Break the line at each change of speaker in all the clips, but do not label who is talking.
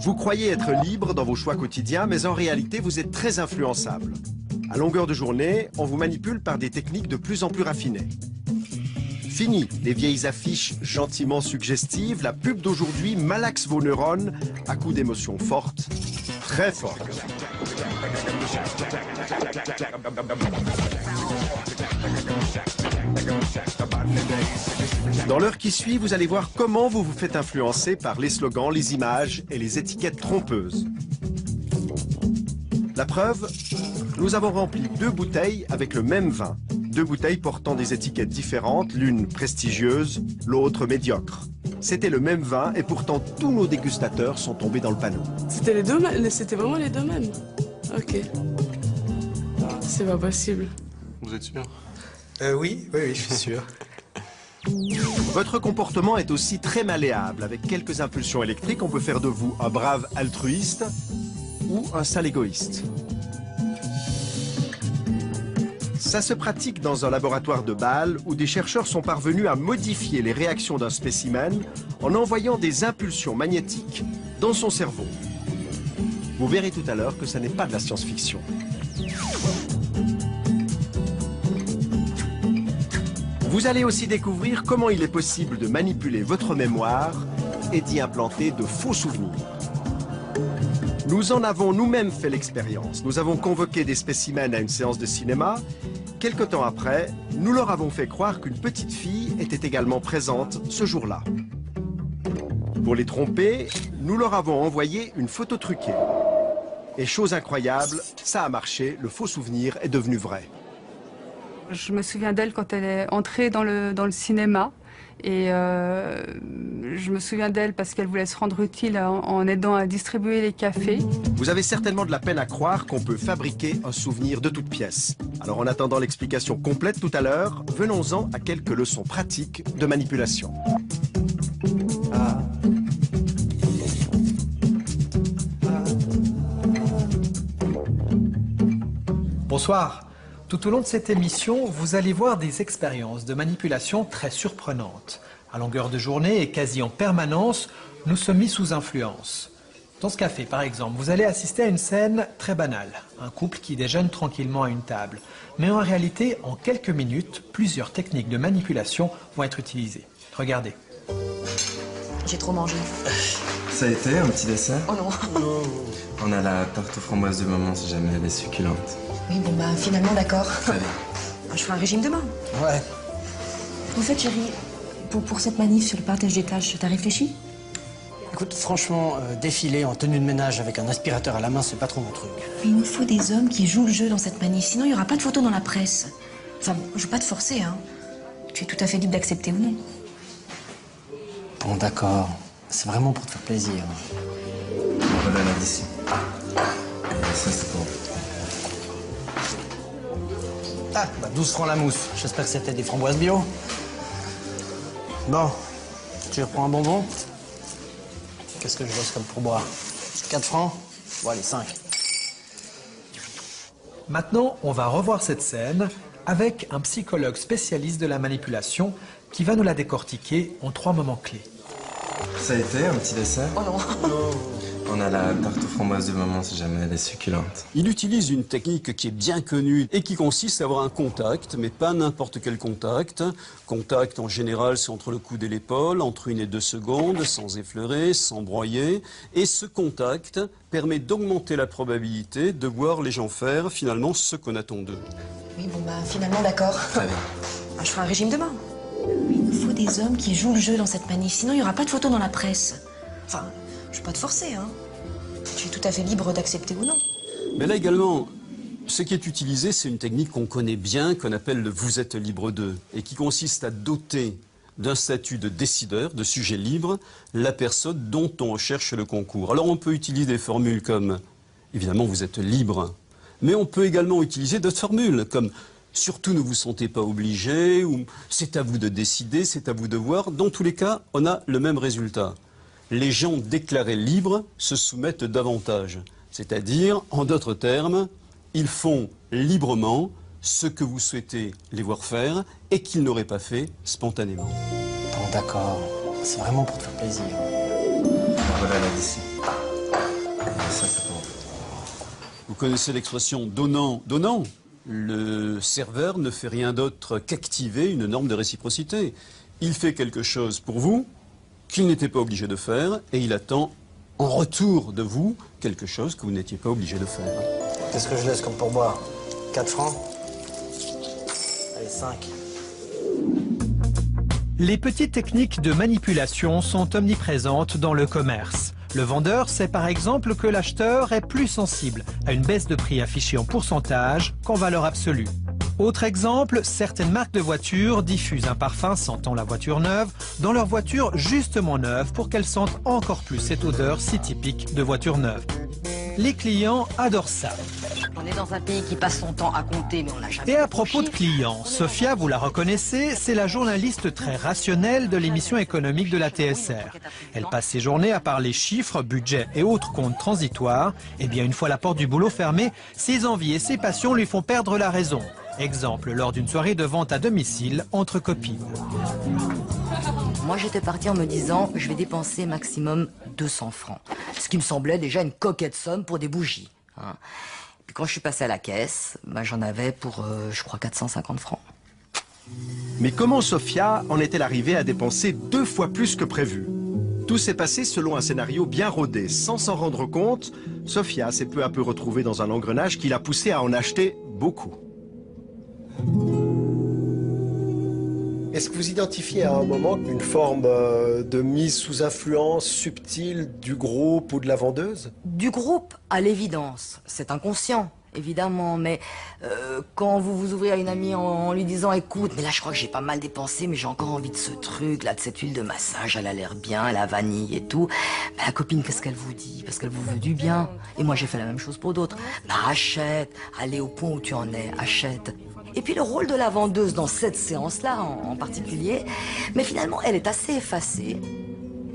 Vous croyez être libre dans vos choix quotidiens, mais en réalité, vous êtes très influençable. À longueur de journée, on vous manipule par des techniques de plus en plus raffinées. Fini les vieilles affiches gentiment suggestives, la pub d'aujourd'hui malaxe vos neurones à coups d'émotions fortes, très fortes. Dans l'heure qui suit, vous allez voir comment vous vous faites influencer par les slogans, les images et les étiquettes trompeuses. La preuve, nous avons rempli 2 bouteilles avec le même vin. 2 bouteilles portant des étiquettes différentes, l'une prestigieuse, l'autre médiocre. C'était le même vin et pourtant tous nos dégustateurs sont tombés dans le panneau.
C'était les deux mêmes, c'était vraiment les deux mêmes. Ok. C'est pas possible.
Vous êtes sûr?
Oui, je suis sûr.
Votre comportement est aussi très malléable. Avec quelques impulsions électriques, on peut faire de vous un brave altruiste ou un sale égoïste. Ça se pratique dans un laboratoire de Bâle où des chercheurs sont parvenus à modifier les réactions d'un spécimen en envoyant des impulsions magnétiques dans son cerveau. Vous verrez tout à l'heure que ça n'est pas de la science-fiction. Vous allez aussi découvrir comment il est possible de manipuler votre mémoire et d'y implanter de faux souvenirs. Nous en avons nous-mêmes fait l'expérience. Nous avons convoqué des spécimens à une séance de cinéma. Quelque temps après, nous leur avons fait croire qu'une petite fille était également présente ce jour-là. Pour les tromper, nous leur avons envoyé une photo truquée. Et chose incroyable, ça a marché, le faux souvenir est devenu vrai.
Je me souviens d'elle quand elle est entrée dans le cinéma. Et je me souviens d'elle parce qu'elle voulait se rendre utile en aidant à distribuer les cafés.
Vous avez certainement de la peine à croire qu'on peut fabriquer un souvenir de toutes pièces. Alors en attendant l'explication complète tout à l'heure, venons-en à quelques leçons pratiques de manipulation.
Bonsoir. Tout au long de cette émission, vous allez voir des expériences de manipulation très surprenantes. À longueur de journée et quasi en permanence, nous sommes mis sous influence. Dans ce café, par exemple, vous allez assister à une scène très banale. Un couple qui déjeune tranquillement à une table. Mais en réalité, en quelques minutes, plusieurs techniques de manipulation vont être utilisées. Regardez.
J'ai trop mangé.
Ça a été un petit dessert?
Oh non.
On a la tarte aux framboises de maman si jamais elle est succulente.
Oui, bon bah finalement d'accord.
Allez.
Je ferai un régime demain.
Ouais.
En fait, chérie, pour cette manif sur le partage des tâches, t'as réfléchi?
Écoute, franchement, défiler en tenue de ménage avec un aspirateur à la main, c'est pas trop mon truc.
Mais il nous faut des hommes qui jouent le jeu dans cette manif, sinon il n'y aura pas de photos dans la presse. Enfin, je veux pas te forcer, hein. Tu es tout à fait libre d'accepter ou non.
Bon, d'accord. C'est vraiment pour te faire plaisir.
On va la d'ici. Ça, c'est pour...
Ah, bah 12 francs la mousse. J'espère que c'était des framboises bio. Bon, tu reprends un bonbon? Qu'est-ce que je laisse comme pourboire? 4 francs? Bon, allez, 5.
Maintenant, on va revoir cette scène avec un psychologue spécialiste de la manipulation qui va nous la décortiquer en 3 moments clés.
Ça a été un petit dessert?
Oh non.
On a la tarte aux framboises de maman si jamais elle est succulente.
Il utilise une technique qui est bien connue et qui consiste à avoir un contact, mais pas n'importe quel contact. Contact, en général, c'est entre le coude et l'épaule, entre 1 et 2 secondes, sans effleurer, sans broyer. Et ce contact permet d'augmenter la probabilité de voir les gens faire, finalement, ce qu'on attend d'eux.
Oui, bon bah finalement d'accord.
Allez.
Je ferai un régime demain. Il nous faut des hommes qui jouent le jeu dans cette manif, sinon il n'y aura pas de photos dans la presse. Enfin, je veux pas te forcer, hein. Tu es tout à fait libre d'accepter ou non.
Mais là également, ce qui est utilisé, c'est une technique qu'on connaît bien, qu'on appelle le « vous êtes libre d'eux » et qui consiste à doter d'un statut de décideur, de sujet libre, la personne dont on recherche le concours. Alors on peut utiliser des formules comme « évidemment, vous êtes libre », mais on peut également utiliser d'autres formules comme « surtout ne vous sentez pas obligé » ou « c'est à vous de décider, c'est à vous de voir ». Dans tous les cas, on a le même résultat. Les gens déclarés libres se soumettent davantage. C'est-à-dire, en d'autres termes, ils font librement ce que vous souhaitez les voir faire et qu'ils n'auraient pas fait spontanément.
Bon, d'accord. C'est vraiment pour te faire plaisir.
On va la d'ici. Ça, c'est pour...
Vous connaissez l'expression donnant, donnant. Le serveur ne fait rien d'autre qu'activer une norme de réciprocité. Il fait quelque chose pour vous qu'il n'était pas obligé de faire et il attend en retour de vous quelque chose que vous n'étiez pas obligé de faire.
Qu'est-ce que je laisse comme pourboire? 4 francs? Allez, 5.
Les petites techniques de manipulation sont omniprésentes dans le commerce. Le vendeur sait par exemple que l'acheteur est plus sensible à une baisse de prix affichée en pourcentage qu'en valeur absolue. Autre exemple, certaines marques de voitures diffusent un parfum sentant la voiture neuve dans leur voiture justement neuve pour qu'elle sente encore plus cette odeur si typique de voiture neuve. Les clients adorent ça.
On est dans un pays qui passe son temps à compter, mais on n'a jamais...
Et à propos de clients, Sophia, vous la reconnaissez, c'est la journaliste très rationnelle de l'émission économique de la TSR. Elle passe ses journées à parler chiffres, budget et autres comptes transitoires. Et bien, une fois la porte du boulot fermée, ses envies et ses passions lui font perdre la raison. Exemple, lors d'une soirée de vente à domicile entre copines.
Moi, j'étais partie en me disant je vais dépenser maximum 200 francs. Ce qui me semblait déjà une coquette somme pour des bougies. Hein. Puis quand je suis passée à la caisse, j'en avais pour, je crois, 450 francs.
Mais comment Sophia en est-elle arrivée à dépenser 2 fois plus que prévu? Tout s'est passé selon un scénario bien rodé. Sans s'en rendre compte, Sophia s'est peu à peu retrouvée dans un engrenage qui l'a poussée à en acheter beaucoup.
Est-ce que vous identifiez à un moment une forme de mise sous influence subtile du groupe ou de la vendeuse?
Du groupe, à l'évidence. C'est inconscient, évidemment. Mais quand vous vous ouvrez à une amie en lui disant « Écoute, mais là, je crois que j'ai pas mal dépensé, mais j'ai encore envie de ce truc, là, de cette huile de massage, elle a l'air bien, la vanille et tout. » La copine, qu'est-ce qu'elle vous dit? Parce qu'elle vous veut du bien. Et moi, j'ai fait la même chose pour d'autres. Achète, allez au point où tu en es, achète. Et puis le rôle de la vendeuse dans cette séance-là en particulier, mais finalement elle est assez effacée.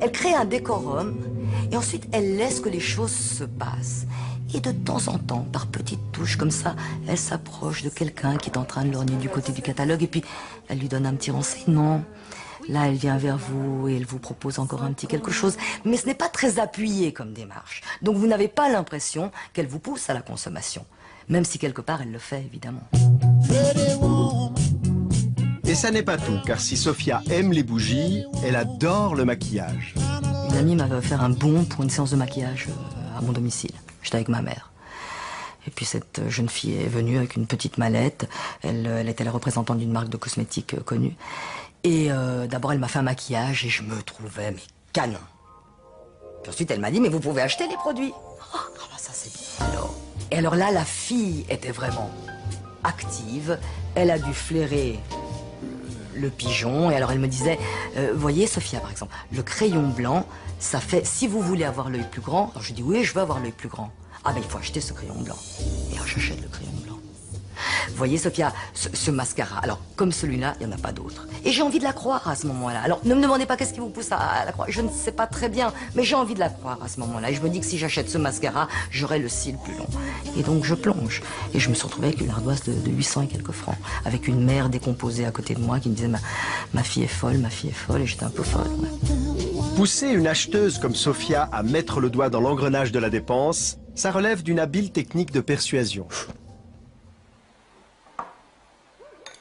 Elle crée un décorum et ensuite elle laisse que les choses se passent. Et de temps en temps, par petites touches comme ça, elle s'approche de quelqu'un qui est en train de lorgner du côté du catalogue et puis elle lui donne un petit renseignement. Là, elle vient vers vous et elle vous propose encore un petit quelque chose. Mais ce n'est pas très appuyé comme démarche. Donc vous n'avez pas l'impression qu'elle vous pousse à la consommation. Même si quelque part elle le fait, évidemment.
Et ça n'est pas tout, car si Sophia aime les bougies, elle adore le maquillage.
Une amie m'avait offert un bon pour une séance de maquillage à mon domicile. J'étais avec ma mère. Et puis cette jeune fille est venue avec une petite mallette. Elle était la représentante d'une marque de cosmétiques connue. Et d'abord elle m'a fait un maquillage et je me trouvais mais canon. Puis ensuite elle m'a dit mais vous pouvez acheter les produits. Oh, ça c'est bien. Et alors là la fille était vraiment active. Elle a dû flairer le pigeon. Et alors elle me disait, voyez Sophia par exemple, le crayon blanc, ça fait, si vous voulez avoir l'œil plus grand, alors je dis oui, je veux avoir l'œil plus grand. Ah ben il faut acheter ce crayon blanc. Et alors j'achète le crayon blanc. Voyez Sophia, ce mascara, alors comme celui-là, il n'y en a pas d'autre. Et j'ai envie de la croire à ce moment-là. Alors ne me demandez pas qu'est-ce qui vous pousse à la croire, je ne sais pas très bien, mais j'ai envie de la croire à ce moment-là. Et je me dis que si j'achète ce mascara, j'aurai le cil plus long. Et donc je plonge. Et je me suis retrouvée avec une ardoise de 800 et quelques francs, avec une mère décomposée à côté de moi qui me disait ma fille est folle, et j'étais un peu folle. Ouais.
Pousser une acheteuse comme Sophia à mettre le doigt dans l'engrenage de la dépense, ça relève d'une habile technique de persuasion.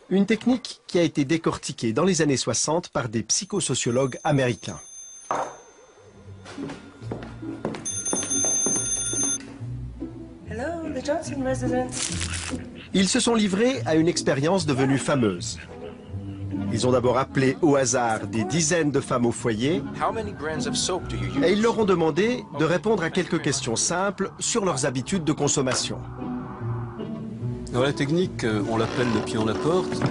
Une technique qui a été décortiquée dans les années 60 par des psychosociologues américains.
Hello, the Johnson residence.
Ils se sont livrés à une expérience devenue fameuse. Ils ont d'abord appelé au hasard des dizaines de femmes au foyer et ils leur ont demandé de répondre à quelques questions simples sur leurs habitudes de consommation.
Alors la technique, on l'appelle le pied en la porte.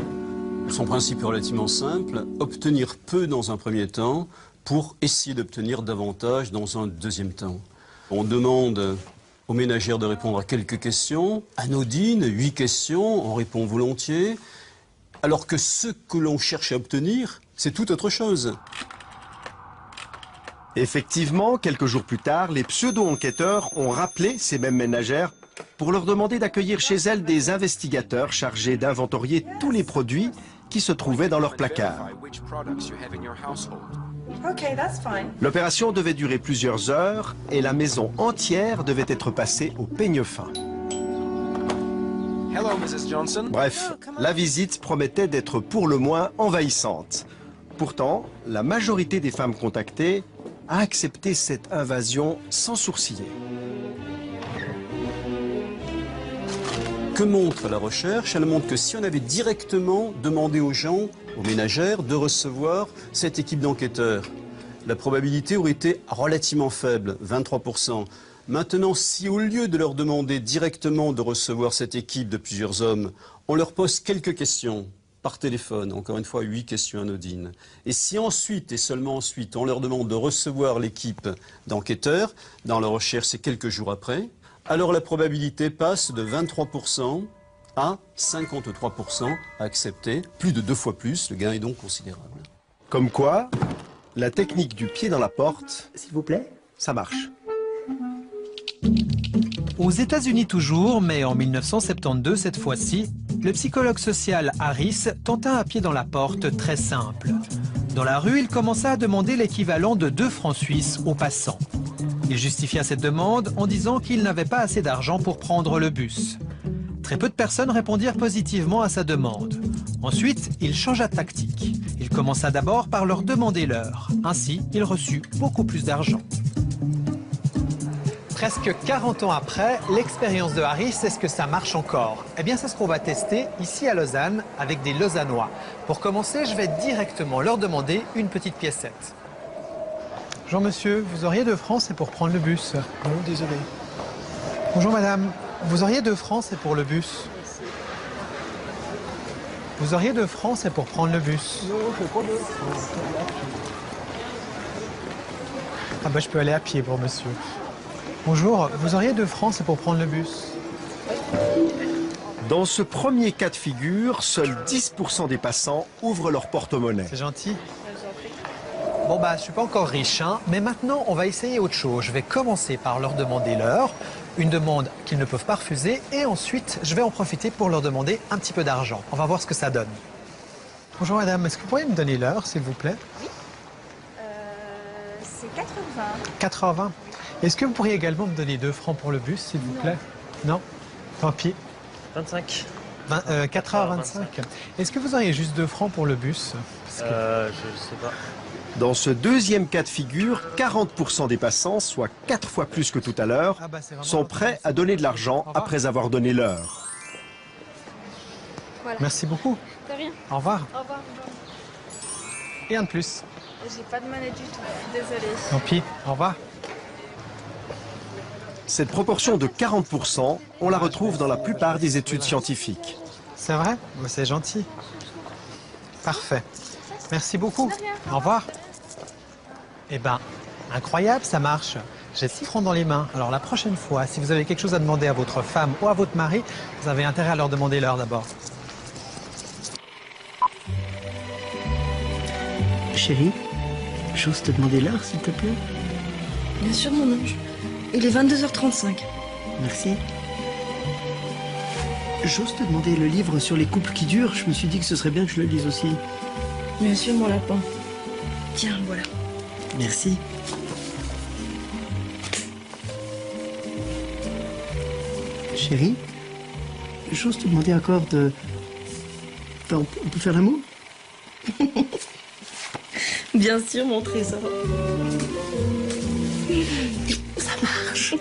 Son principe est relativement simple, obtenir peu dans un premier temps pour essayer d'obtenir davantage dans un deuxième temps. On demande aux ménagères de répondre à quelques questions, anodines, 8 questions, on répond volontiers, alors que ce que l'on cherche à obtenir, c'est tout autre chose.
Effectivement, quelques jours plus tard, les pseudo-enquêteurs ont rappelé ces mêmes ménagères pour leur demander d'accueillir chez elles des investigateurs chargés d'inventorier tous les produits qui se trouvaient dans leur placard.
Okay, that's fine.
L'opération devait durer plusieurs heures et la maison entière devait être passée au peigne fin.
Hello, Mrs. Johnson.
Bref, la visite promettait d'être pour le moins envahissante. Pourtant, la majorité des femmes contactées a accepté cette invasion sans sourciller.
Que montre la recherche? Elle montre que si on avait directement demandé aux gens, aux ménagères, de recevoir cette équipe d'enquêteurs, la probabilité aurait été relativement faible, 23%. Maintenant, si au lieu de leur demander directement de recevoir cette équipe de plusieurs hommes, on leur pose quelques questions par téléphone, encore une fois 8 questions anodines, et si ensuite, et seulement ensuite, on leur demande de recevoir l'équipe d'enquêteurs, dans la recherche c'est quelques jours après, alors la probabilité passe de 23% à 53% à accepter, plus de 2 fois plus, le gain est donc considérable.
Comme quoi, la technique du pied dans la porte,
s'il vous plaît,
ça marche.
Aux États-Unis toujours, mais en 1972 cette fois-ci, le psychologue social Harris tenta un pied dans la porte très simple. Dans la rue, il commença à demander l'équivalent de 2 francs suisses aux passants. Il justifia cette demande en disant qu'il n'avait pas assez d'argent pour prendre le bus. Très peu de personnes répondirent positivement à sa demande. Ensuite, il changea de tactique. Il commença d'abord par leur demander l'heure. Ainsi, il reçut beaucoup plus d'argent. Presque 40 ans après, l'expérience de Harris, est-ce que ça marche encore? Eh bien, c'est ce qu'on va tester ici à Lausanne avec des Lausannois. Pour commencer, je vais directement leur demander une petite piécette. Bonjour monsieur, vous auriez 2 francs, c'est pour prendre le bus. Non, désolé. Bonjour madame, vous auriez 2 francs, c'est pour le bus. Vous auriez 2 francs, c'est pour prendre le bus. Non, je pas 2 francs. Ah bah je peux aller à pied pour monsieur. Bonjour, vous auriez 2 francs, c'est pour prendre le bus.
Dans ce premier cas de figure, seuls 10% des passants ouvrent leur porte-monnaie.
C'est gentil. Bon bah je suis pas encore riche, hein, mais maintenant on va essayer autre chose. Je vais commencer par leur demander l'heure, une demande qu'ils ne peuvent pas refuser, et ensuite je vais en profiter pour leur demander un petit peu d'argent. On va voir ce que ça donne. Bonjour madame, est-ce que vous pourriez me donner l'heure s'il vous plaît?
Oui. C'est 4h20.
4h20. Est-ce que vous pourriez également me donner 2 francs pour le bus s'il vous plaît? Non. Tant pis.
25.
4h25. Est-ce que vous auriez juste 2 francs pour le bus?
Je sais pas.
Dans ce deuxième cas de figure, 40% des passants, soit 4 fois plus que tout à l'heure, sont prêts à donner de l'argent après avoir donné l'heure.
Voilà.
Merci beaucoup.
De rien.
Au revoir.
Au revoir.
Rien de plus.
J'ai pas de monnaie du tout. Désolée.
Tant pis. Au revoir.
Cette proportion de 40%, on la retrouve dans la plupart des études scientifiques.
C'est vrai? C'est gentil. Parfait. Merci beaucoup. Au revoir. Eh ben, incroyable, ça marche. J'ai 6 francs dans les mains. Alors la prochaine fois, si vous avez quelque chose à demander à votre femme ou à votre mari, vous avez intérêt à leur demander l'heure d'abord.
Chérie, j'ose te demander l'heure, s'il te plaît?
Bien sûr, mon ange. Il est 22h35.
Merci. J'ose te demander le livre sur les couples qui durent. Je me suis dit que ce serait bien que je le lise aussi.
Bien sûr, mon lapin. Tiens, voilà.
Merci. Chérie, j'ose te demander encore de... Enfin, on peut faire l'amour?
Bien sûr, mon trésor.
Ça marche.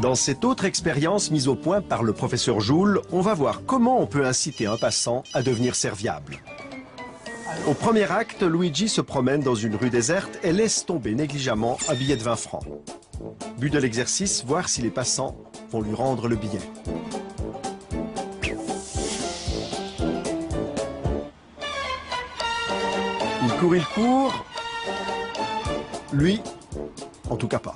Dans cette autre expérience mise au point par le professeur Joule, on va voir comment on peut inciter un passant à devenir serviable. Au premier acte, Luigi se promène dans une rue déserte et laisse tomber négligemment un billet de 20 francs. But de l'exercice, voir si les passants vont lui rendre le billet. Il court. Lui, en tout cas pas.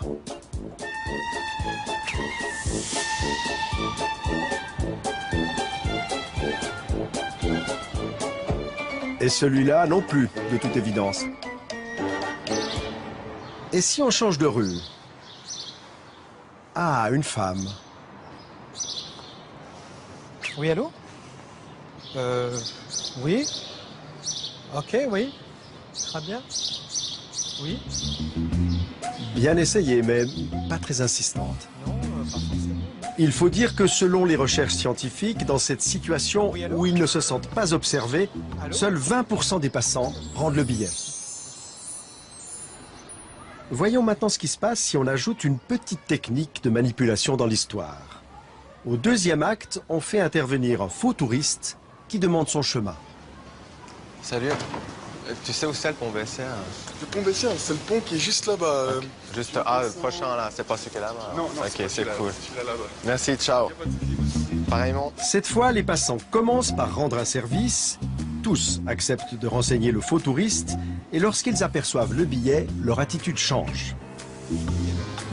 Et celui-là non plus, de toute évidence. Et si on change de rue? Ah, une femme.
Oui, allô? Oui? Ok, oui. Très bien. Oui.
Bien essayé, mais pas très insistante.
Non, pas forcément.
Il faut dire que selon les recherches scientifiques, dans cette situation où ils ne se sentent pas observés, seuls 20% des passants rendent le billet. Voyons maintenant ce qui se passe si on ajoute une petite technique de manipulation dans l'histoire. Au deuxième acte, on fait intervenir un faux touriste qui demande son chemin.
Salut. Tu sais où c'est le pont Bessières?
Le pont Bessières, c'est le pont qui est juste là-bas.
Okay. Juste, le prochain là, c'est pas celui qui est là-bas?
Non,
ok, c'est cool.
Là-bas.
Merci, ciao. Pareillement.
Cette fois, les passants commencent par rendre un service. Tous acceptent de renseigner le faux touriste et lorsqu'ils aperçoivent le billet, leur attitude change.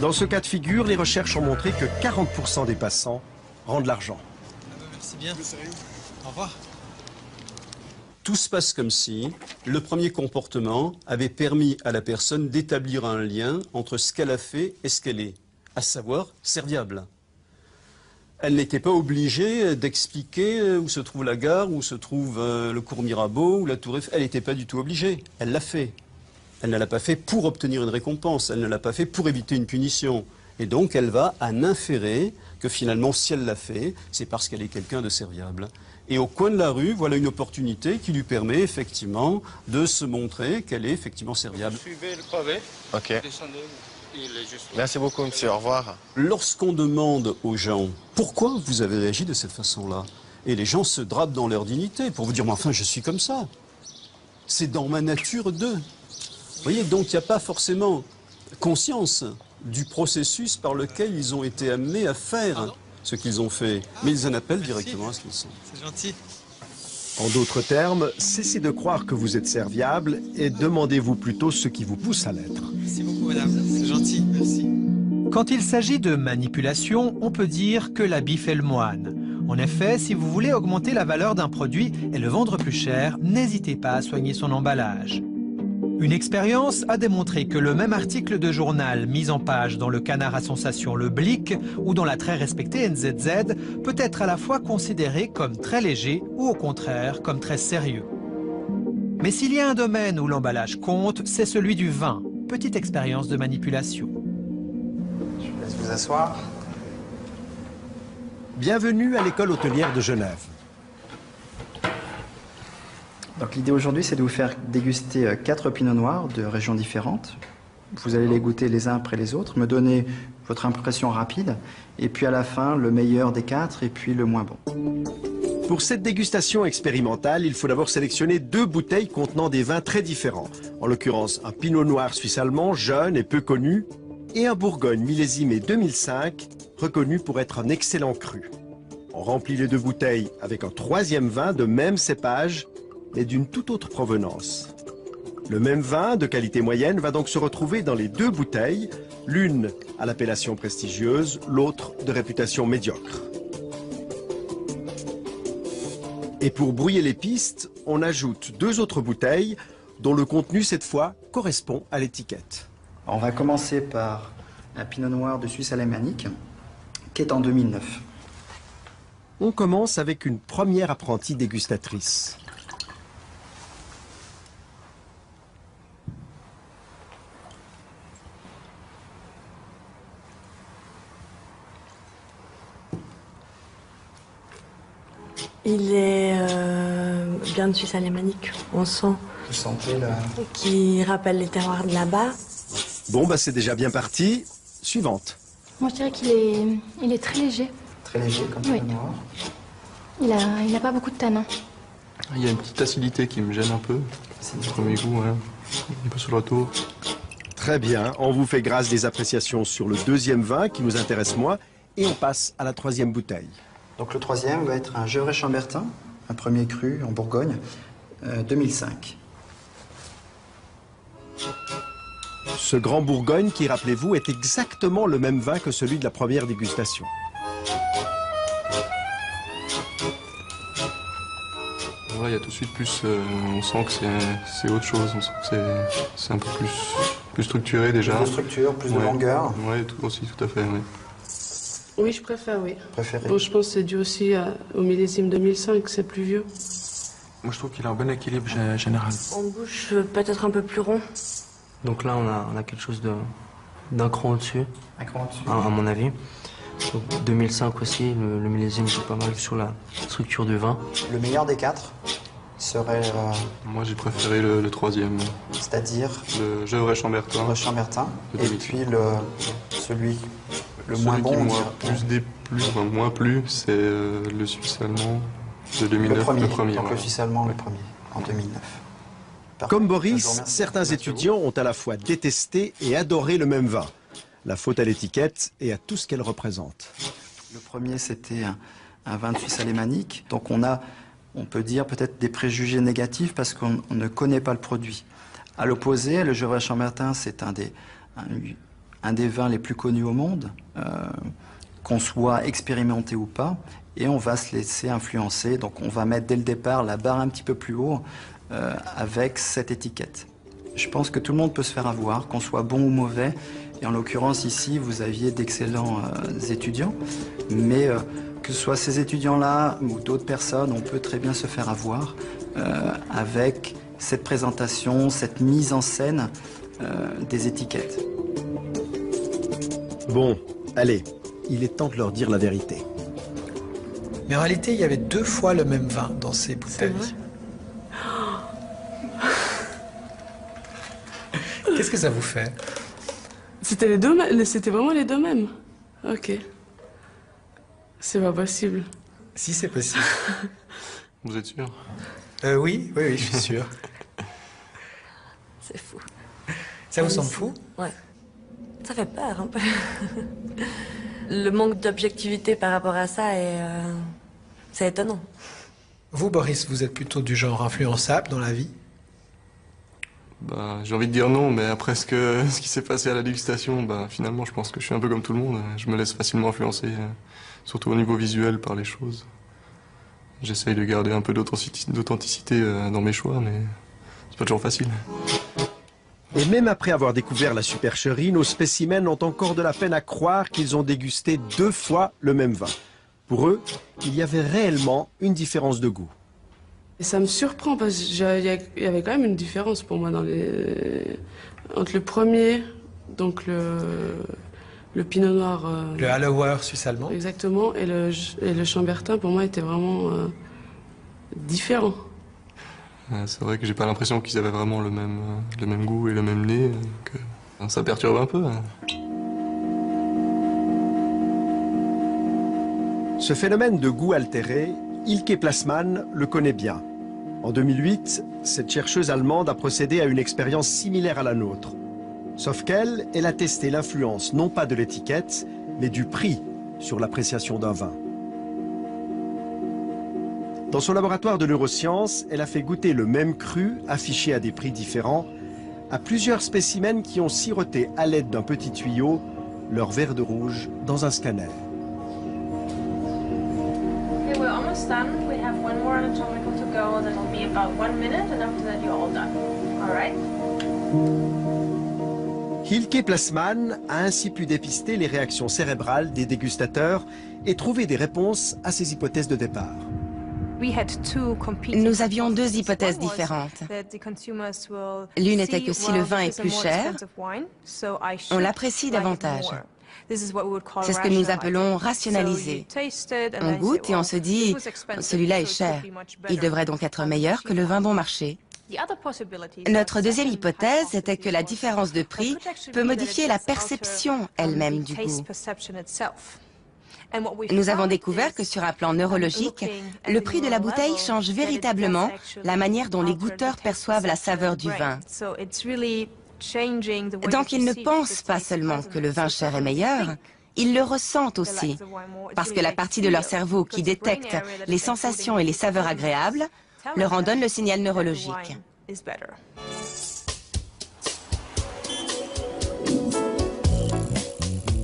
Dans ce cas de figure, les recherches ont montré que 40% des passants rendent l'argent.
Merci bien. Au revoir.
Tout se passe comme si le premier comportement avait permis à la personne d'établir un lien entre ce qu'elle a fait et ce qu'elle est, à savoir serviable. Elle n'était pas obligée d'expliquer où se trouve la gare, où se trouve le cours Mirabeau, ou la tour Eiffel. Elle n'était pas du tout obligée. Elle l'a fait. Elle ne l'a pas fait pour obtenir une récompense. Elle ne l'a pas fait pour éviter une punition. Et donc, elle va en inférer que finalement, si elle l'a fait, c'est parce qu'elle est quelqu'un de serviable. Et au coin de la rue, voilà une opportunité qui lui permet effectivement de se montrer qu'elle est effectivement serviable.
Suivez le pavé. Ok. Merci beaucoup, monsieur. Au revoir.
Lorsqu'on demande aux gens pourquoi vous avez réagi de cette façon-là, et les gens se drapent dans leur dignité pour vous dire mais enfin je suis comme ça. C'est dans ma nature d'eux. Vous voyez, donc il n'y a pas forcément conscience du processus par lequel ils ont été amenés à faire ce qu'ils ont fait, mais ils en appellent directement à ce qu'ils sont.
C'est gentil.
En d'autres termes, cessez de croire que vous êtes serviable et demandez-vous plutôt ce qui vous pousse à l'être.
Merci beaucoup, madame. C'est gentil. Merci. Quand il s'agit de manipulation, on peut dire que l'habit fait le moine. En effet, si vous voulez augmenter la valeur d'un produit et le vendre plus cher, n'hésitez pas à soigner son emballage. Une expérience a démontré que le même article de journal mis en page dans le canard à sensation Le Blick ou dans la très respectée NZZ peut être à la fois considéré comme très léger ou au contraire comme très sérieux. Mais s'il y a un domaine où l'emballage compte, c'est celui du vin. Petite expérience de manipulation.
Je vous laisse vous asseoir.
Bienvenue à l'école hôtelière de Genève.
Donc l'idée aujourd'hui, c'est de vous faire déguster 4 pinots noirs de régions différentes. Vous allez les goûter les uns après les autres, me donner votre impression rapide, et puis à la fin, le meilleur des 4 et puis le moins bon.
Pour cette dégustation expérimentale, il faut d'abord sélectionner 2 bouteilles contenant des vins très différents. En l'occurrence, un pinot noir suisse-allemand, jeune et peu connu, et un bourgogne millésimé 2005, reconnu pour être un excellent cru. On remplit les 2 bouteilles avec un 3e vin de même cépage, mais d'une toute autre provenance. Le même vin, de qualité moyenne, va donc se retrouver dans les 2 bouteilles, l'une à l'appellation prestigieuse, l'autre de réputation médiocre. Et pour brouiller les pistes, on ajoute 2 autres bouteilles, dont le contenu, cette fois, correspond à l'étiquette.
On va commencer par un pinot noir de Suisse alémanique, qui est en 2009.
On commence avec une première apprentie dégustatrice.
Il est bien de Suisse alémanique, on sent.
Vous sentez là.
Qui rappelle les terroirs de là-bas.
Bon, bah c'est déjà bien parti. Suivante.
Moi, je dirais qu'il est très léger.
Très léger comme pinot noir.
Il a pas beaucoup de tanins.
Il y a une petite acidité qui me gêne un peu. C'est le premier goût, ouais. Un peu sur le retour.
Très bien, on vous fait grâce des appréciations sur le 2e vin qui nous intéresse moins et on passe à la 3e bouteille.
Donc le 3e va être un Gevrey Chambertin, un premier cru en Bourgogne, 2005.
Ce grand Bourgogne qui, rappelez-vous, est exactement le même vin que celui de la première dégustation.
Là, il y a tout de suite plus... on sent que c'est autre chose, on sent que c'est un peu plus structuré déjà.
Plus de structure, plus de longueur.
Oui, aussi, tout à fait, oui.
Oui, je préfère, oui.
Préféré.
Bon, je pense que c'est dû aussi au millésime 2005, c'est plus vieux.
Moi, je trouve qu'il a un bon équilibre général.
En bouche, peut-être un peu plus rond.
Donc là, on a quelque chose d'un cran au-dessus.
Un cran au-dessus.
À mon avis. Donc 2005 aussi, le millésime joue pas mal sur la structure du vin.
Le meilleur des 4 serait...
Moi, j'ai préféré le troisième.
C'est-à-dire
le Gevrey Chambertin.
Le Chambertin. Et puis celui moins bon.
Moins plus, c'est le Suisse allemand de 2009.
Le premier. Donc
ouais.
le Suisse allemand, le premier, en 2009.
Comme Boris, certains étudiants ont à la fois détesté et adoré le même vin. La faute à l'étiquette et à tout ce qu'elle représente.
Le premier, c'était un vin de Suisse alémanique. Donc on peut dire peut-être des préjugés négatifs parce qu'on ne connaît pas le produit. À l'opposé, le Gevrey Chambertin, c'est un des vins les plus connus au monde, qu'on soit expérimenté ou pas, et on va se laisser influencer. Donc on va mettre dès le départ la barre un petit peu plus haut avec cette étiquette. Je pense que tout le monde peut se faire avoir, qu'on soit bon ou mauvais. Et en l'occurrence, ici, vous aviez d'excellents étudiants. Mais que ce soit ces étudiants-là ou d'autres personnes, on peut très bien se faire avoir avec cette présentation, cette mise en scène des étiquettes.
Bon, allez, il est temps de leur dire la vérité.
Mais en réalité, il y avait 2 fois le même vin dans ces bouteilles. Qu'est-ce que ça vous fait?
C'était les deux, c'était vraiment les deux mêmes. Ok. C'est pas possible.
Si, c'est possible.
Vous êtes sûr?
Oui, je suis sûr.
C'est fou.
Ça vous semble fou?
Ouais. Ça fait peur un peu. Le manque d'objectivité par rapport à ça c'est étonnant.
Vous, Boris, vous êtes plutôt du genre influençable dans la vie?
Bah, j'ai envie de dire non, mais après ce qui s'est passé à la dégustation, bah, finalement, je pense que je suis un peu comme tout le monde. Je me laisse facilement influencer, surtout au niveau visuel, par les choses. J'essaye de garder un peu d'authenticité dans mes choix, mais c'est pas toujours facile.
Et même après avoir découvert la supercherie, nos spécimens ont encore de la peine à croire qu'ils ont dégusté 2 fois le même vin. Pour eux, il y avait réellement une différence de goût.
Et ça me surprend parce qu'il y avait quand même une différence pour moi entre le premier, donc le pinot noir.
Le Hallauer suisse allemand.
Exactement, et le Chambertin pour moi était vraiment différent.
C'est vrai que j'ai pas l'impression qu'ils avaient vraiment le même goût et le même nez, que ça perturbe un peu.
Ce phénomène de goût altéré, Hilke Plassmann le connaît bien. En 2008, cette chercheuse allemande a procédé à une expérience similaire à la nôtre. Sauf qu'elle, elle a testé l'influence non pas de l'étiquette, mais du prix sur l'appréciation d'un vin. Dans son laboratoire de neurosciences, elle a fait goûter le même cru, affiché à des prix différents, à plusieurs spécimens qui ont siroté à l'aide d'un petit tuyau leur verre de rouge dans un scanner.
Okay, we're almost done. We have one more anatomical to go, and it'll be about 1 minute, and after that you're all done. All right?
Hilke Plassmann a ainsi pu dépister les réactions cérébrales des dégustateurs et trouver des réponses à ces hypothèses de départ.
Nous avions 2 hypothèses différentes. L'une était que si le vin est plus cher, on l'apprécie davantage. C'est ce que nous appelons rationaliser. On goûte et on se dit, celui-là est cher. Il devrait donc être meilleur que le vin bon marché. Notre deuxième hypothèse était que la différence de prix peut modifier la perception elle-même du goût. Nous avons découvert que sur un plan neurologique, le prix de la bouteille change véritablement la manière dont les goûteurs perçoivent la saveur du vin. Donc ils ne pensent pas seulement que le vin cher est meilleur, ils le ressentent aussi, parce que la partie de leur cerveau qui détecte les sensations et les saveurs agréables leur en donne le signal neurologique.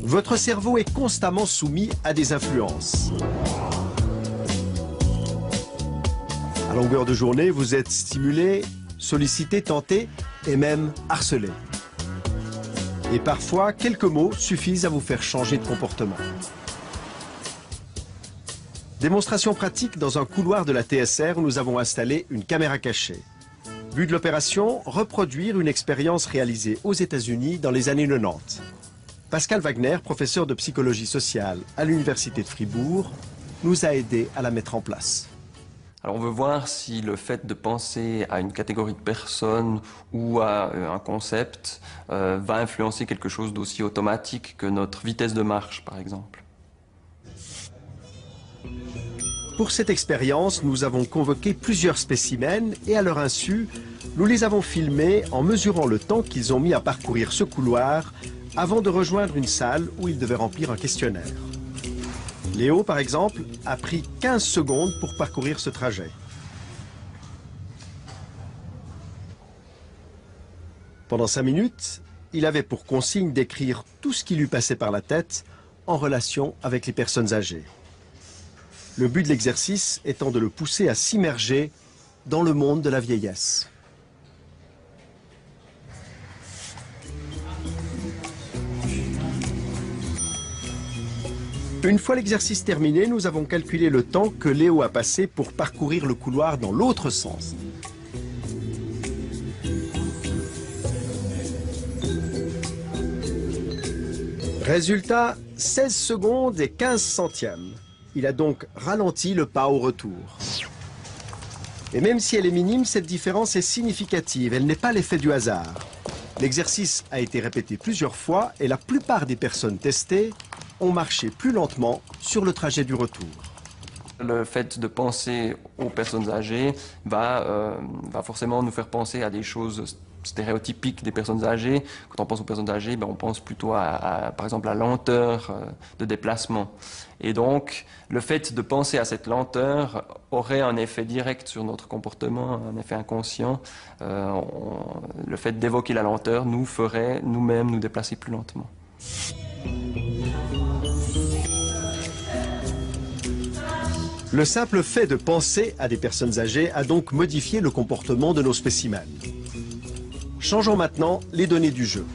Votre cerveau est constamment soumis à des influences. À longueur de journée, vous êtes stimulé, sollicité, tenté et même harcelé. Et parfois, quelques mots suffisent à vous faire changer de comportement. Démonstration pratique dans un couloir de la TSR où nous avons installé une caméra cachée. But de l'opération, reproduire une expérience réalisée aux États-Unis dans les années 90. Pascal Wagner, professeur de psychologie sociale à l'Université de Fribourg, nous a aidés à la mettre en place.
Alors on veut voir si le fait de penser à une catégorie de personnes ou à un concept va influencer quelque chose d'aussi automatique que notre vitesse de marche, par exemple.
Pour cette expérience, nous avons convoqué plusieurs spécimens et à leur insu, nous les avons filmés en mesurant le temps qu'ils ont mis à parcourir ce couloir avant de rejoindre une salle où ils devaient remplir un questionnaire. Léo, par exemple, a pris 15 secondes pour parcourir ce trajet. Pendant 5 minutes, il avait pour consigne d'écrire tout ce qui lui passait par la tête en relation avec les personnes âgées. Le but de l'exercice étant de le pousser à s'immerger dans le monde de la vieillesse. Une fois l'exercice terminé, nous avons calculé le temps que Léo a passé pour parcourir le couloir dans l'autre sens. Résultat, 16 secondes et 15 centièmes. Il a donc ralenti le pas au retour. Et même si elle est minime, cette différence est significative. Elle n'est pas l'effet du hasard. L'exercice a été répété plusieurs fois et la plupart des personnes testées ont marché plus lentement sur le trajet du retour.
Le fait de penser aux personnes âgées va forcément nous faire penser à des choses stéréotypiques des personnes âgées. Quand on pense aux personnes âgées, on pense plutôt par exemple à la lenteur de déplacement. Et donc, le fait de penser à cette lenteur aurait un effet direct sur notre comportement, un effet inconscient. Le fait d'évoquer la lenteur nous ferait nous-mêmes nous déplacer plus lentement.
Le simple fait de penser à des personnes âgées a donc modifié le comportement de nos spécimens. Changeons maintenant les données du jeu.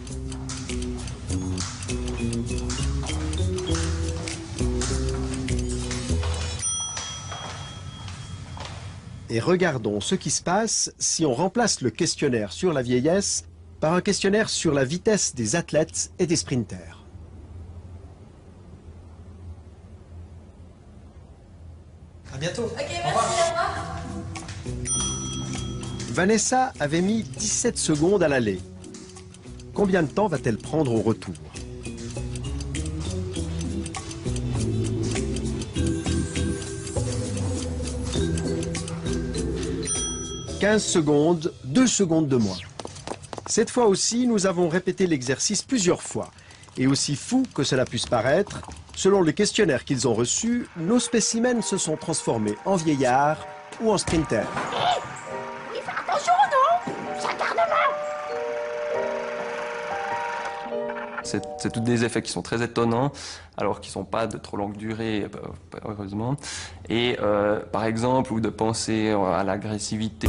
Et regardons ce qui se passe si on remplace le questionnaire sur la vieillesse par un questionnaire sur la vitesse des athlètes et des sprinters.
À bientôt.
Ok, merci, au revoir.
Vanessa avait mis 17 secondes à l'aller. Combien de temps va-t-elle prendre au retour? « 15 secondes, 2 secondes de moins. Cette fois aussi, nous avons répété l'exercice plusieurs fois. Et aussi fou que cela puisse paraître, selon le questionnaire qu'ils ont reçu, nos spécimens se sont transformés en vieillards ou en sprinters.
Oui, fais attention, non? Ça garde
C'est tous des effets qui sont très étonnants, alors qu'ils ne sont pas de trop longue durée, heureusement. Et par exemple, ou de penser à l'agressivité.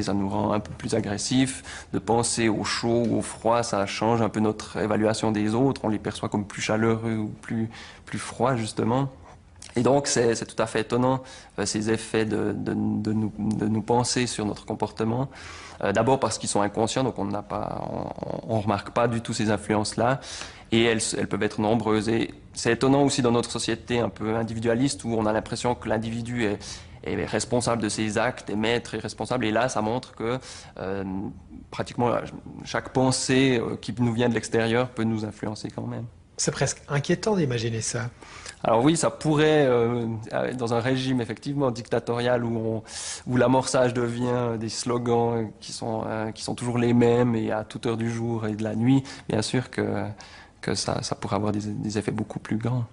Ça nous rend un peu plus agressifs. De penser au chaud ou au froid, ça change un peu notre évaluation des autres. On les perçoit comme plus chaleureux ou plus froids, justement. Et donc, c'est tout à fait étonnant, ces effets de nous penser sur notre comportement. D'abord parce qu'ils sont inconscients, donc on remarque pas du tout ces influences-là. Et elles peuvent être nombreuses. Et c'est étonnant aussi dans notre société un peu individualiste, où on a l'impression que l'individu est responsable de ses actes, est maître et responsable. Et là, ça montre que pratiquement chaque pensée qui nous vient de l'extérieur peut nous influencer quand même.
C'est presque inquiétant d'imaginer ça.
Alors oui, ça pourrait, dans un régime effectivement dictatorial où l'amorçage devient des slogans qui sont toujours les mêmes et à toute heure du jour et de la nuit, bien sûr que ça pourrait avoir des effets beaucoup plus grands.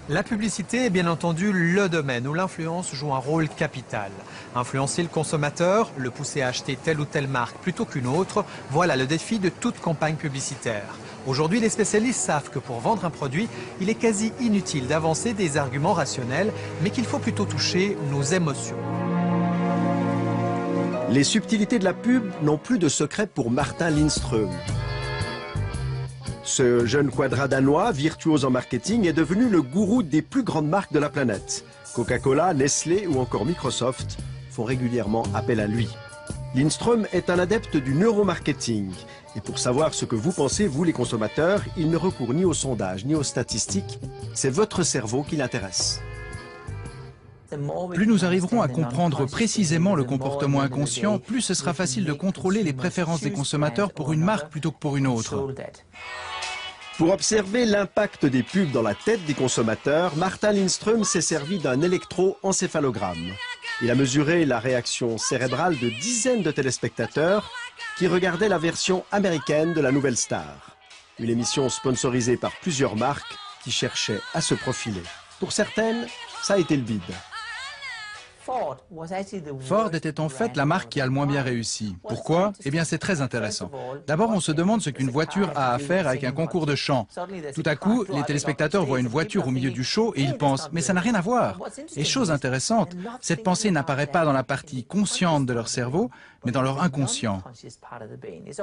La publicité est bien entendu le domaine où l'influence joue un rôle capital. Influencer le consommateur, le pousser à acheter telle ou telle marque plutôt qu'une autre, voilà le défi de toute campagne publicitaire. Aujourd'hui, les spécialistes savent que pour vendre un produit, il est quasi inutile d'avancer des arguments rationnels, mais qu'il faut plutôt toucher nos émotions.
Les subtilités de la pub n'ont plus de secret pour Martin Lindström. Ce jeune quadra danois, virtuose en marketing, est devenu le gourou des plus grandes marques de la planète. Coca-Cola, Nestlé ou encore Microsoft font régulièrement appel à lui. Lindström est un adepte du neuromarketing. Et pour savoir ce que vous pensez, vous les consommateurs, il ne recourt ni aux sondages ni aux statistiques. C'est votre cerveau qui l'intéresse.
Plus nous arriverons à comprendre précisément le comportement inconscient, plus ce sera facile de contrôler les préférences des consommateurs pour une marque plutôt que pour une autre.
Pour observer l'impact des pubs dans la tête des consommateurs, Martin Lindström s'est servi d'un électroencéphalogramme. Il a mesuré la réaction cérébrale de dizaines de téléspectateurs qui regardaient la version américaine de la Nouvelle Star. Une émission sponsorisée par plusieurs marques qui cherchaient à se profiler. Pour certaines, ça a été le bide.
Ford était en fait la marque qui a le moins bien réussi. Pourquoi? Eh bien, c'est très intéressant. D'abord, on se demande ce qu'une voiture a à faire avec un concours de chant. Tout à coup, les téléspectateurs voient une voiture au milieu du show et ils pensent « mais ça n'a rien à voir ». Et chose intéressante, cette pensée n'apparaît pas dans la partie consciente de leur cerveau, mais dans leur inconscient.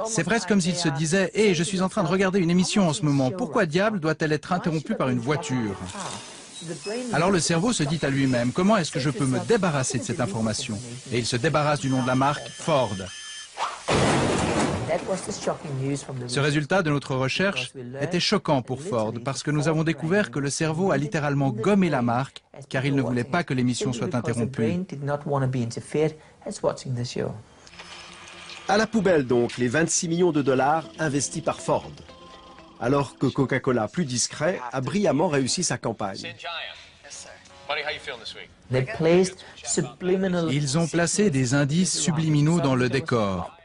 C'est presque comme s'ils se disaient « hé, je suis en train de regarder une émission en ce moment, pourquoi diable doit-elle être interrompue par une voiture ?» Alors le cerveau se dit à lui-même, comment est-ce que je peux me débarrasser de cette information? Et il se débarrasse du nom de la marque, Ford. Ce résultat de notre recherche était choquant pour Ford parce que nous avons découvert que le cerveau a littéralement gommé la marque car il ne voulait pas que l'émission soit interrompue.
À la poubelle donc, les 26 millions de dollars investis par Ford. Alors que Coca-Cola, plus discret, a brillamment réussi sa campagne.
Ils ont placé des indices subliminaux dans le décor.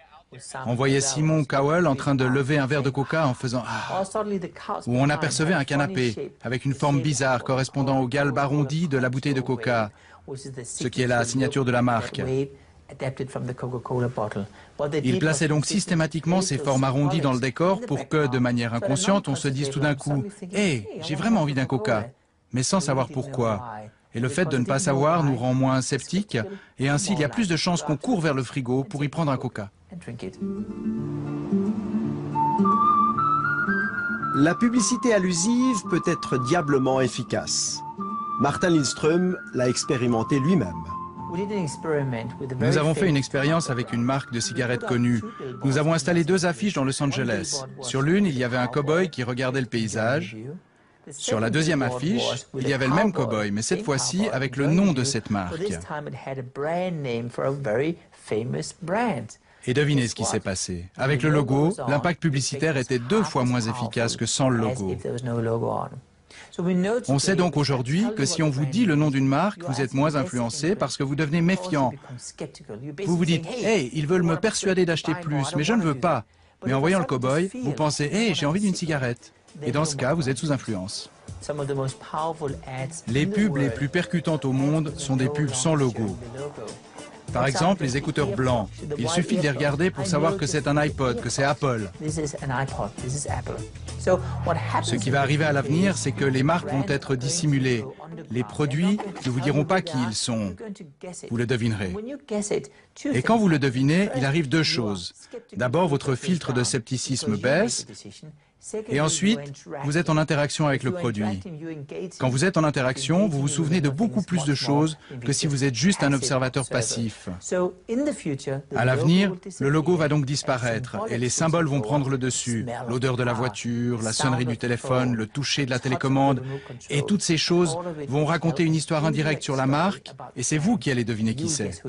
On voyait Simon Cowell en train de lever un verre de coca en faisant « ah » ou on apercevait un canapé avec une forme bizarre correspondant au galbe arrondi de la bouteille de coca, ce qui est la signature de la marque. Ils plaçaient donc systématiquement ces formes arrondies dans le décor pour que, de manière inconsciente, on se dise tout d'un coup « Hé, j'ai vraiment envie d'un coca », mais sans savoir pourquoi. Et le fait de ne pas savoir nous rend moins sceptiques, et ainsi il y a plus de chances qu'on court vers le frigo pour y prendre un coca.
La publicité allusive peut être diablement efficace. Martin Lindström l'a expérimenté lui-même.
Nous avons fait une expérience avec une marque de cigarettes connue. Nous avons installé 2 affiches dans Los Angeles. Sur l'une, il y avait un cow-boy qui regardait le paysage. Sur la deuxième affiche, il y avait le même cow-boy, mais cette fois-ci avec le nom de cette marque. Et devinez ce qui s'est passé. Avec le logo, l'impact publicitaire était 2 fois moins efficace que sans le logo. On sait donc aujourd'hui que si on vous dit le nom d'une marque, vous êtes moins influencé parce que vous devenez méfiant. Vous vous dites « Hey, ils veulent me persuader d'acheter plus, mais je ne veux pas ». Mais en voyant le cow-boy, vous pensez « Hey, j'ai envie d'une cigarette ». Et dans ce cas, vous êtes sous influence. Les pubs les plus percutantes au monde sont des pubs sans logo. Par exemple, les écouteurs blancs. Il suffit de les regarder pour savoir que c'est un iPod, que c'est Apple. Ce qui va arriver à l'avenir, c'est que les marques vont être dissimulées. Les produits ne vous diront pas qui ils sont. Vous le devinerez. Et quand vous le devinez, il arrive 2 choses. D'abord, votre filtre de scepticisme baisse. Et ensuite, vous êtes en interaction avec le produit. Quand vous êtes en interaction, vous vous souvenez de beaucoup plus de choses que si vous êtes juste un observateur passif. À l'avenir, le logo va donc disparaître et les symboles vont prendre le dessus. L'odeur de la voiture, la sonnerie du téléphone, le toucher de la télécommande. Et toutes ces choses vont raconter une histoire indirecte sur la marque et c'est vous qui allez deviner qui c'est.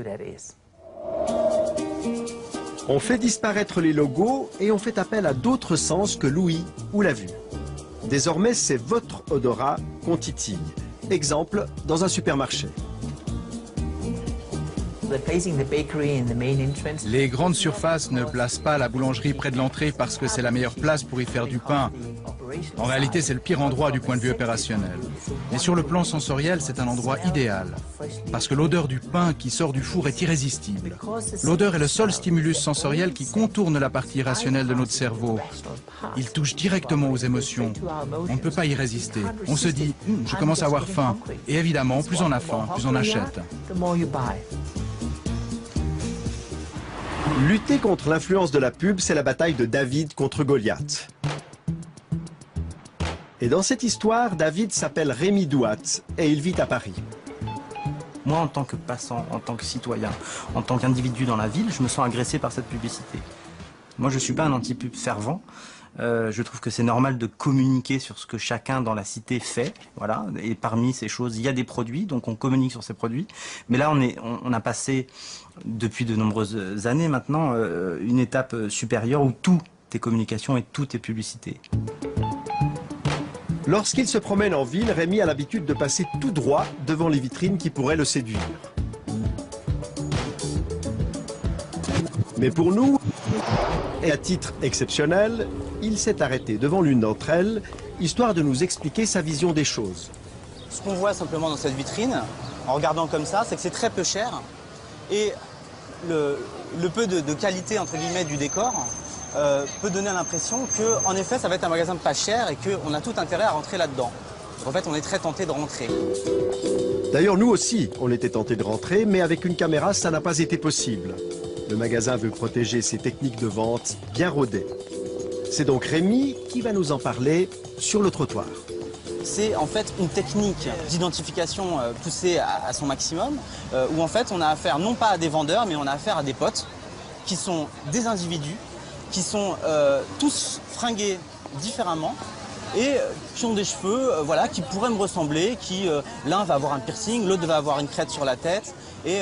On fait disparaître les logos et on fait appel à d'autres sens que l'ouïe ou la vue. Désormais, c'est votre odorat qu'on titille. Exemple, dans un supermarché.
Les grandes surfaces ne placent pas la boulangerie près de l'entrée parce que c'est la meilleure place pour y faire du pain. En réalité, c'est le pire endroit du point de vue opérationnel. Mais sur le plan sensoriel, c'est un endroit idéal. Parce que l'odeur du pain qui sort du four est irrésistible. L'odeur est le seul stimulus sensoriel qui contourne la partie irrationnelle de notre cerveau. Il touche directement aux émotions. On ne peut pas y résister. On se dit, je commence à avoir faim. Et évidemment, plus on a faim, plus on achète.
Lutter contre l'influence de la pub, c'est la bataille de David contre Goliath. Et dans cette histoire, David s'appelle Rémi Douat et il vit à Paris.
Moi, en tant que passant, en tant que citoyen, en tant qu'individu dans la ville, je me sens agressé par cette publicité. Moi, je ne suis pas un anti-pub fervent. Je trouve que c'est normal de communiquer sur ce que chacun dans la cité fait. Voilà. Et parmi ces choses, il y a des produits, donc on communique sur ces produits. Mais là, on a passé, depuis de nombreuses années maintenant, une étape supérieure où tout est communication et tout est publicité.
Lorsqu'il se promène en ville, Rémi a l'habitude de passer tout droit devant les vitrines qui pourraient le séduire. Mais pour nous, et à titre exceptionnel, il s'est arrêté devant l'une d'entre elles, histoire de nous expliquer sa vision des choses.
Ce qu'on voit simplement dans cette vitrine, en regardant comme ça, c'est que c'est très peu cher. Et le peu de qualité, entre guillemets, du décor peut donner l'impression qu'en effet, ça va être un magasin pas cher et qu'on a tout intérêt à rentrer là-dedans. En fait, on est très tenté de rentrer.
D'ailleurs, nous aussi, on était tentés de rentrer, mais avec une caméra, ça n'a pas été possible. Le magasin veut protéger ses techniques de vente bien rodées. C'est donc Rémi qui va nous en parler sur le trottoir.
C'est en fait une technique d'identification poussée à son maximum, où en fait on a affaire non pas à des vendeurs, mais on a affaire à des potes qui sont des individus, qui sont tous fringués différemment et qui ont des cheveux voilà, qui pourraient me ressembler, qui l'un va avoir un piercing, l'autre va avoir une crête sur la tête et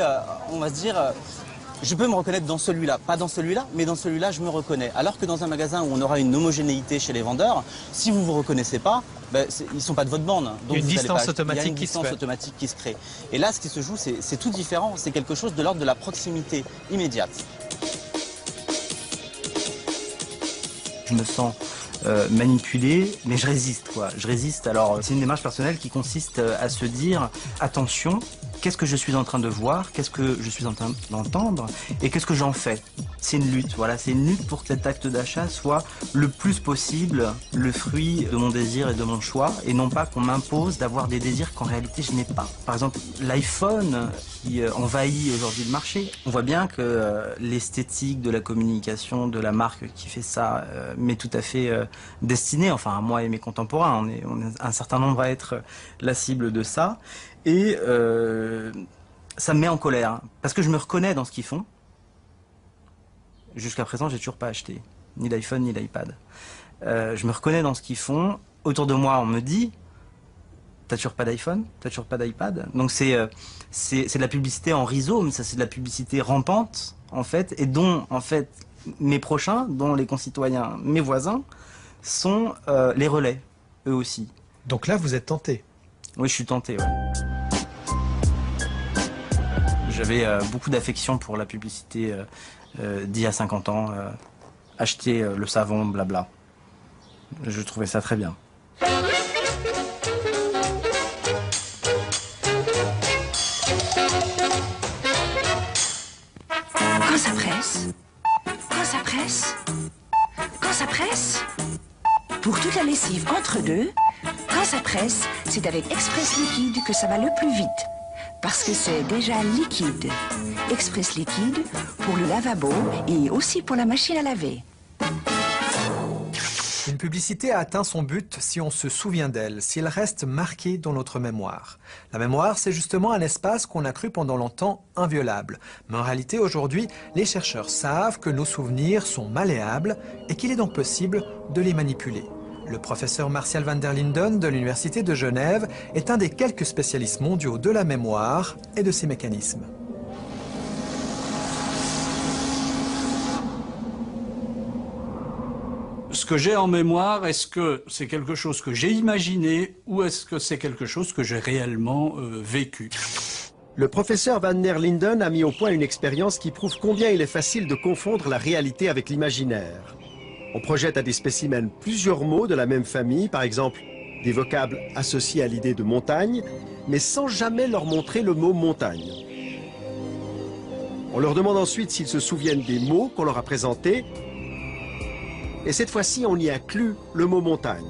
on va se dire je peux me reconnaître dans celui-là, pas dans celui-là, mais dans celui-là je me reconnais. Alors que dans un magasin où on aura une homogénéité chez les vendeurs, si vous vous reconnaissez pas, ben, ils ne sont pas de votre bande. Donc il y a une distance automatique qui se crée. Et là ce qui se joue c'est tout différent, c'est quelque chose de l'ordre de la proximité immédiate.
Je me sens manipulé, mais je résiste, quoi. Je résiste. Alors, c'est une démarche personnelle qui consiste à se dire, attention, qu'est-ce que je suis en train de voir, qu'est-ce que je suis en train d'entendre, et qu'est-ce que j'en fais. C'est une lutte, voilà. C'est une lutte pour que cet acte d'achat soit le plus possible le fruit de mon désir et de mon choix, et non pas qu'on m'impose d'avoir des désirs qu'en réalité je n'ai pas. Par exemple, l'iPhone qui envahit aujourd'hui le marché. On voit bien que l'esthétique de la communication de la marque qui fait ça m'est tout à fait destinée, enfin à moi et mes contemporains. On est un certain nombre à être la cible de ça. Et ça me met en colère, hein, parce que je me reconnais dans ce qu'ils font. Jusqu'à présent, j'ai toujours pas acheté, ni d'iPhone, ni d'iPad. Je me reconnais dans ce qu'ils font. Autour de moi, on me dit, t'as toujours pas d'iPhone, t'as toujours pas d'iPad. Donc c'est de la publicité en rhizome, ça c'est de la publicité rampante, en fait, et dont, en fait, mes prochains, dont les concitoyens, mes voisins, sont les relais, eux aussi.
Donc là, vous êtes tenté?
Oui, je suis tenté, ouais. J'avais beaucoup d'affection pour la publicité d'il y a 50 ans. Acheter le savon, blabla. Je trouvais ça très bien.
Quand ça presse, quand ça presse, quand ça presse, pour toute la lessive entre deux, quand ça presse, c'est avec Express Liquide que ça va le plus vite. Parce que c'est déjà liquide. Express Liquide pour le lavabo et aussi pour la machine à laver.
Une publicité a atteint son but si on se souvient d'elle, si elle reste marquée dans notre mémoire. La mémoire, c'est justement un espace qu'on a cru pendant longtemps inviolable. Mais en réalité, aujourd'hui, les chercheurs savent que nos souvenirs sont malléables et qu'il est donc possible de les manipuler. Le professeur Martial van der Linden de l'Université de Genève est un des quelques spécialistes mondiaux de la mémoire et de ses mécanismes.
Ce que j'ai en mémoire, est-ce que c'est quelque chose que j'ai imaginé ou est-ce que c'est quelque chose que j'ai réellement vécu?
Le professeur van der Linden a mis au point une expérience qui prouve combien il est facile de confondre la réalité avec l'imaginaire. On projette à des spécimens plusieurs mots de la même famille, par exemple des vocables associés à l'idée de montagne, mais sans jamais leur montrer le mot montagne. On leur demande ensuite s'ils se souviennent des mots qu'on leur a présentés, et cette fois-ci on y inclut le mot montagne.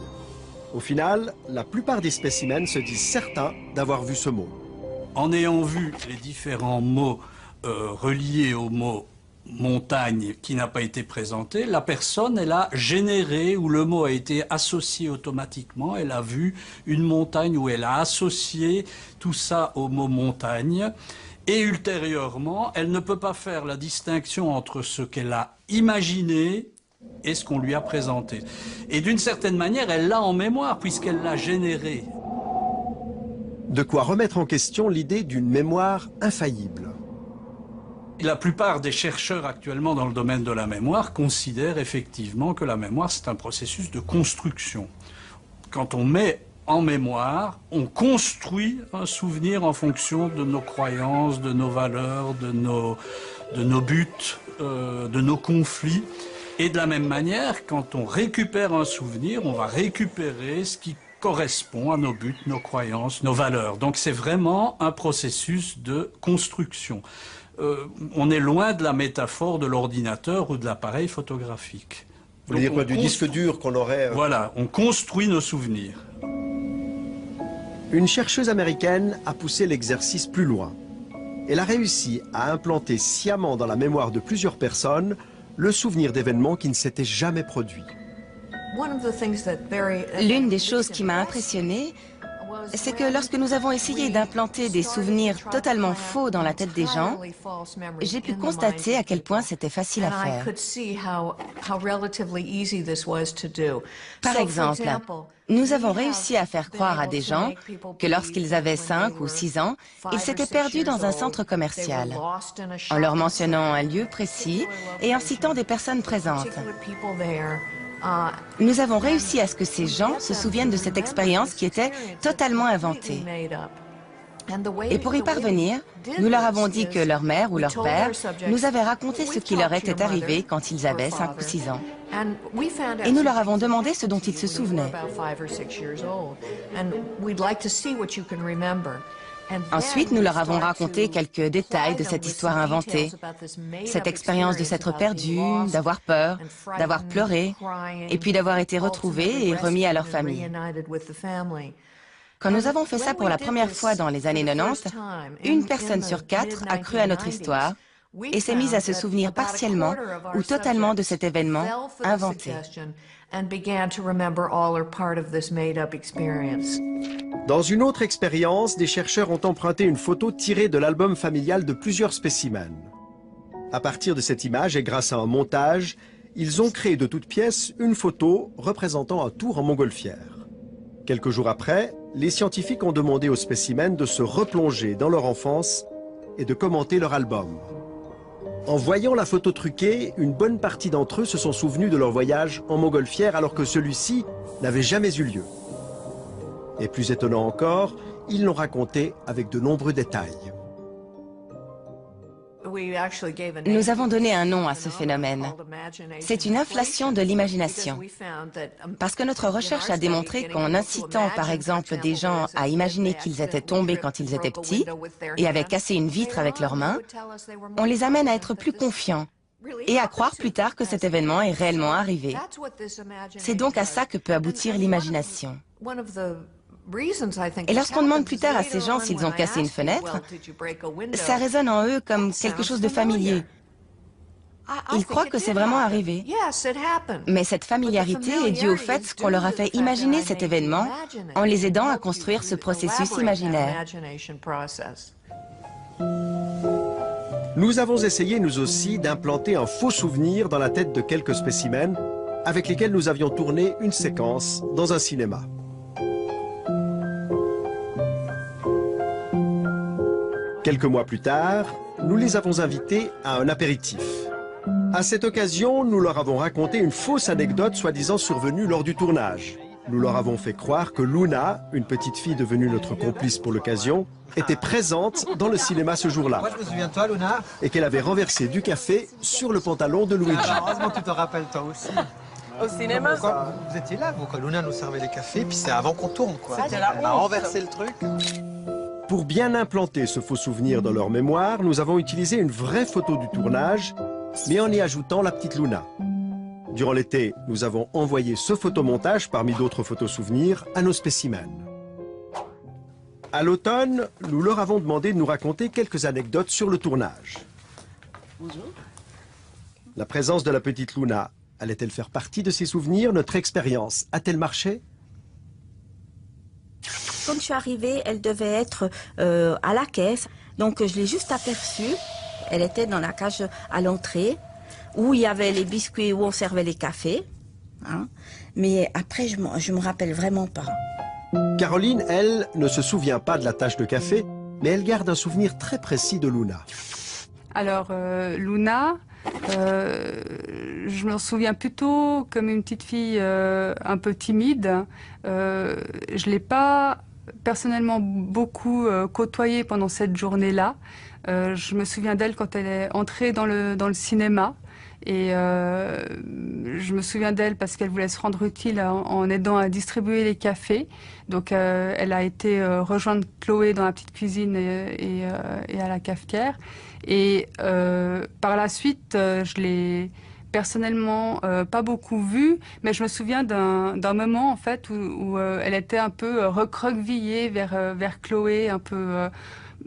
Au final, la plupart des spécimens se disent certains d'avoir vu ce mot.
En ayant vu les différents mots reliés au mot montagne qui n'a pas été présenté, la personne, elle a généré, ou le mot a été associé automatiquement, elle a vu une montagne, où elle a associé tout ça au mot montagne, et ultérieurement, elle ne peut pas faire la distinction entre ce qu'elle a imaginé et ce qu'on lui a présenté. Et d'une certaine manière, elle l'a en mémoire, puisqu'elle l'a généré.
De quoi remettre en question l'idée d'une mémoire infaillible.
La plupart des chercheurs actuellement dans le domaine de la mémoire considèrent effectivement que la mémoire, c'est un processus de construction. Quand on met en mémoire, on construit un souvenir en fonction de nos croyances, de nos valeurs, de nos buts, de nos conflits. Et de la même manière, quand on récupère un souvenir, on va récupérer ce qui correspond à nos buts, nos croyances, nos valeurs. Donc c'est vraiment un processus de construction. On est loin de la métaphore de l'ordinateur ou de l'appareil photographique.
Vous voulez dire quoi, du disque dur qu'on aurait...
Voilà, on construit nos souvenirs.
Une chercheuse américaine a poussé l'exercice plus loin. Elle a réussi à implanter sciemment dans la mémoire de plusieurs personnes le souvenir d'événements qui ne s'étaient jamais produits.
L'une des choses qui m'a impressionnée, c'est que lorsque nous avons essayé d'implanter des souvenirs totalement faux dans la tête des gens, j'ai pu constater à quel point c'était facile à faire. Par exemple, nous avons réussi à faire croire à des gens que lorsqu'ils avaient 5 ou 6 ans, ils s'étaient perdus dans un centre commercial, en leur mentionnant un lieu précis et en citant des personnes présentes. Nous avons réussi à ce que ces gens se souviennent de cette expérience qui était totalement inventée. Et pour y parvenir, nous leur avons dit que leur mère ou leur père nous avait raconté ce qui leur était arrivé quand ils avaient 5 ou 6 ans. Et nous leur avons demandé ce dont ils se souvenaient. Ensuite, nous leur avons raconté quelques détails de cette histoire inventée, cette expérience de s'être perdu, d'avoir peur, d'avoir pleuré, et puis d'avoir été retrouvés et remis à leur famille. Quand nous avons fait ça pour la première fois dans les années 90, une personne sur 4 a cru à notre histoire et s'est mise à se souvenir partiellement ou totalement de cet événement inventé.
Dans une autre expérience, des chercheurs ont emprunté une photo tirée de l'album familial de plusieurs spécimens. À partir de cette image et grâce à un montage, ils ont créé de toutes pièces une photo représentant un tour en montgolfière. Quelques jours après, les scientifiques ont demandé aux spécimens de se replonger dans leur enfance et de commenter leur album. En voyant la photo truquée, une bonne partie d'entre eux se sont souvenus de leur voyage en montgolfière alors que celui-ci n'avait jamais eu lieu. Et plus étonnant encore, ils l'ont raconté avec de nombreux détails.
Nous avons donné un nom à ce phénomène. C'est une inflation de l'imagination. Parce que notre recherche a démontré qu'en incitant par exemple des gens à imaginer qu'ils étaient tombés quand ils étaient petits et avaient cassé une vitre avec leurs mains, on les amène à être plus confiants et à croire plus tard que cet événement est réellement arrivé. C'est donc à ça que peut aboutir l'imagination. Et lorsqu'on demande plus tard à ces gens s'ils ont cassé une fenêtre, ça résonne en eux comme quelque chose de familier. Ils croient que c'est vraiment arrivé. Mais cette familiarité est due au fait qu'on leur a fait imaginer cet événement en les aidant à construire ce processus imaginaire.
Nous avons essayé, nous aussi, d'implanter un faux souvenir dans la tête de quelques spécimens avec lesquels nous avions tourné une séquence dans un cinéma. Quelques mois plus tard, nous les avons invités à un apéritif. À cette occasion, nous leur avons raconté une fausse anecdote soi-disant survenue lors du tournage. Nous leur avons fait croire que Luna, une petite fille devenue notre complice pour l'occasion, était présente dans le cinéma ce jour-là.
Moi, je me souviens de toi, Luna.
Et qu'elle avait renversé du café sur le pantalon de Luigi.
Heureusement que tu te rappelles toi aussi.
Au cinéma.
Vous étiez là, vous, quand Luna nous servait les cafés, puis c'est avant qu'on tourne, quoi.
C'était la
Elle a
honte.
renversé le truc.
Pour bien implanter ce faux souvenir dans leur mémoire, nous avons utilisé une vraie photo du tournage, mais en y ajoutant la petite Luna. Durant l'été, nous avons envoyé ce photomontage parmi d'autres photos souvenirs à nos spécimens. À l'automne, nous leur avons demandé de nous raconter quelques anecdotes sur le tournage.
Bonjour.
La présence de la petite Luna, allait-elle faire partie de ses souvenirs? Notre expérience a-t-elle marché?
Quand je suis arrivée, elle devait être à la caisse. Donc je l'ai juste aperçue. Elle était dans la cage à l'entrée, où il y avait les biscuits, où on servait les cafés. Hein. Mais après, je me rappelle vraiment pas.
Caroline, elle, ne se souvient pas de la tache de café, mais elle garde un souvenir très précis de Luna.
Alors, Luna, je me souviens plutôt comme une petite fille un peu timide. Je l'ai pas personnellement beaucoup côtoyée pendant cette journée-là. Je me souviens d'elle quand elle est entrée dans le cinéma. Et je me souviens d'elle parce qu'elle voulait se rendre utile en aidant à distribuer les cafés. Donc elle a été rejoindre Chloé dans la petite cuisine et à la cafetière. Et par la suite, je l'ai personnellement pas beaucoup vue, mais je me souviens d'un moment en fait où elle était un peu recroquevillée vers Chloé, un peu...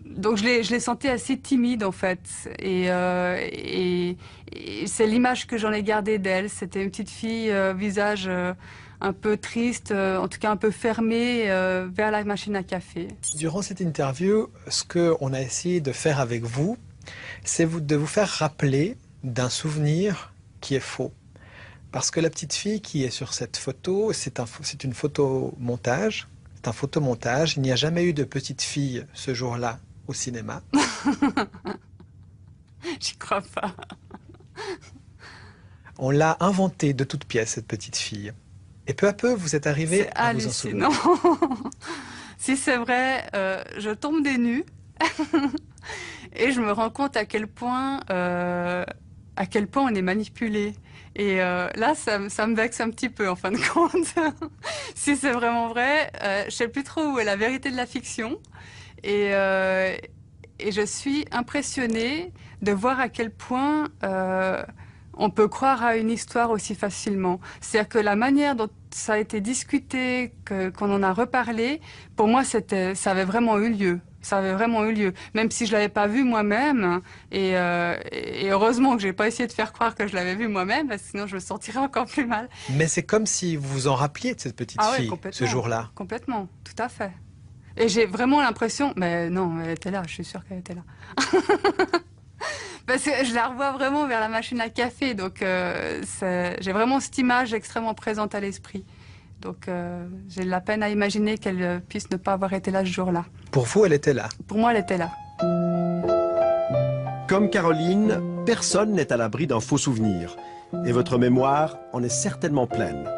Donc je l'ai sentie assez timide en fait, et c'est l'image que j'en ai gardée d'elle. C'était une petite fille, visage un peu triste, en tout cas un peu fermé vers la machine à café.
Durant cette interview, ce qu'on a essayé de faire avec vous, c'est de vous faire rappeler d'un souvenir qui est faux. Parce que la petite fille qui est sur cette photo, c'est une photomontage. C'est un photomontage. Il n'y a jamais eu de petite fille ce jour-là au cinéma.
J'y crois pas.
On l'a inventée de toutes pièces, cette petite fille. Et peu à peu, vous êtes arrivé à vous en souvenir.
Si c'est vrai, je tombe des nues et je me rends compte à quel point on est manipulé. Et là, ça me vexe un petit peu, en fin de compte. Si c'est vraiment vrai, je sais plus trop où est la vérité de la fiction. Et je suis impressionnée de voir à quel point on peut croire à une histoire aussi facilement. C'est-à-dire que la manière dont ça a été discuté, qu'on en a reparlé, pour moi, ça avait vraiment eu lieu. Ça avait vraiment eu lieu, même si je l'avais pas vu moi-même. Et heureusement que j'ai pas essayé de faire croire que je l'avais vu moi-même, parce que sinon je me sentirais encore plus mal.
Mais c'est comme si vous vous en rappeliez de cette petite fille ce jour-là.
Complètement, tout à fait. Et j'ai vraiment l'impression, mais non, elle était là, je suis sûre qu'elle était là. Parce que je la revois vraiment vers la machine à café, donc j'ai vraiment cette image extrêmement présente à l'esprit. Donc j'ai de la peine à imaginer qu'elle puisse ne pas avoir été là ce jour-là.
Pour vous, elle était là?
Pour moi, elle était là.
Comme Caroline, personne n'est à l'abri d'un faux souvenir. Et votre mémoire en est certainement pleine.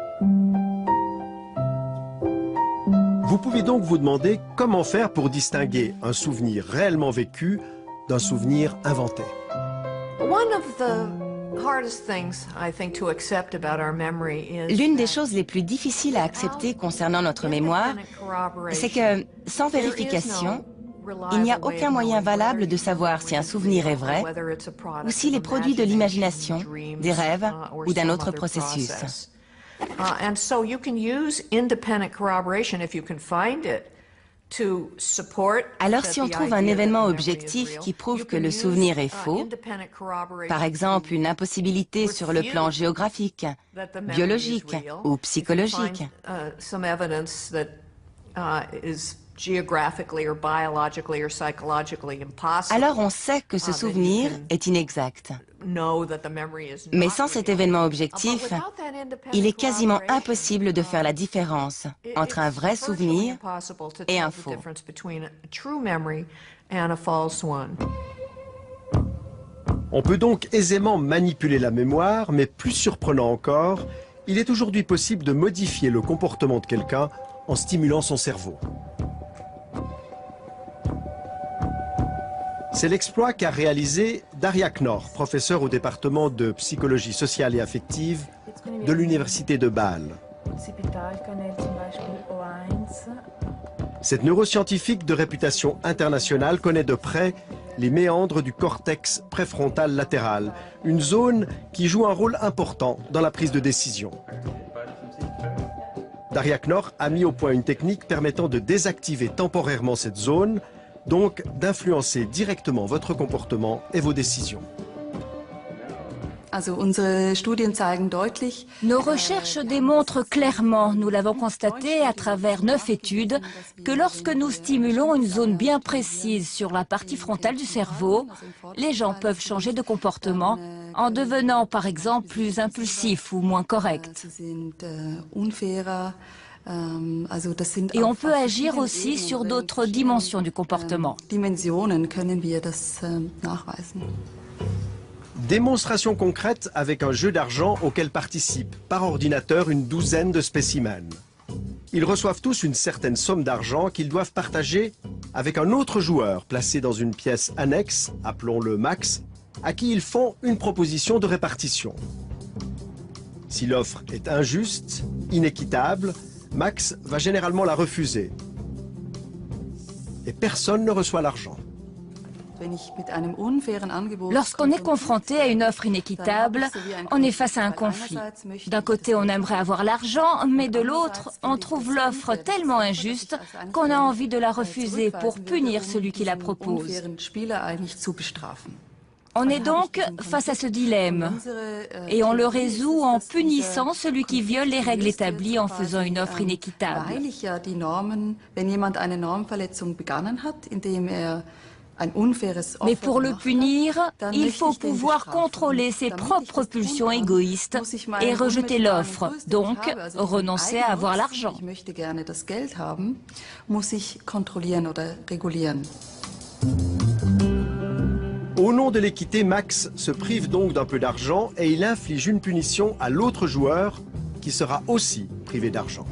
Vous pouvez donc vous demander comment faire pour distinguer un souvenir réellement vécu d'un souvenir inventé.
L'une des choses les plus difficiles à accepter concernant notre mémoire, c'est que, sans vérification, il n'y a aucun moyen valable de savoir si un souvenir est vrai ou s'il est produit de l'imagination, des rêves ou d'un autre processus. Alors si on trouve un événement objectif qui prouve que le souvenir est faux, par exemple une impossibilité sur le plan géographique, biologique ou psychologique, alors on sait que ce souvenir est inexact. Mais sans cet événement objectif, il est quasiment impossible de faire la différence entre un vrai souvenir et un faux.
On peut donc aisément manipuler la mémoire, mais plus surprenant encore, il est aujourd'hui possible de modifier le comportement de quelqu'un en stimulant son cerveau. C'est l'exploit qu'a réalisé Daria Knorr, professeure au département de psychologie sociale et affective de l'université de Bâle. Cette neuroscientifique de réputation internationale connaît de près les méandres du cortex préfrontal latéral, une zone qui joue un rôle important dans la prise de décision. Daria Knorr a mis au point une technique permettant de désactiver temporairement cette zone, donc d'influencer directement votre comportement et vos décisions.
Nos recherches démontrent clairement, nous l'avons constaté à travers 9 études, que lorsque nous stimulons une zone bien précise sur la partie frontale du cerveau, les gens peuvent changer de comportement en devenant par exemple plus impulsifs ou moins corrects. Et on peut agir aussi sur d'autres dimensions du comportement.
Démonstration concrète avec un jeu d'argent auquel participent par ordinateur une douzaine de spécimens. Ils reçoivent tous une certaine somme d'argent qu'ils doivent partager avec un autre joueur placé dans une pièce annexe, appelons-le Max, à qui ils font une proposition de répartition. Si l'offre est injuste, inéquitable, Max va généralement la refuser. Et personne ne reçoit l'argent.
Lorsqu'on est confronté à une offre inéquitable, on est face à un conflit. D'un côté, on aimerait avoir l'argent, mais de l'autre, on trouve l'offre tellement injuste qu'on a envie de la refuser pour punir celui qui la propose. On est donc face à ce dilemme et on le résout en punissant celui qui viole les règles établies en faisant une offre inéquitable. Mais pour le punir, il faut pouvoir contrôler ses propres pulsions égoïstes et rejeter l'offre, donc renoncer à avoir l'argent.
Au nom de l'équité, Max se prive donc d'un peu d'argent et il inflige une punition à l'autre joueur qui sera aussi privé d'argent.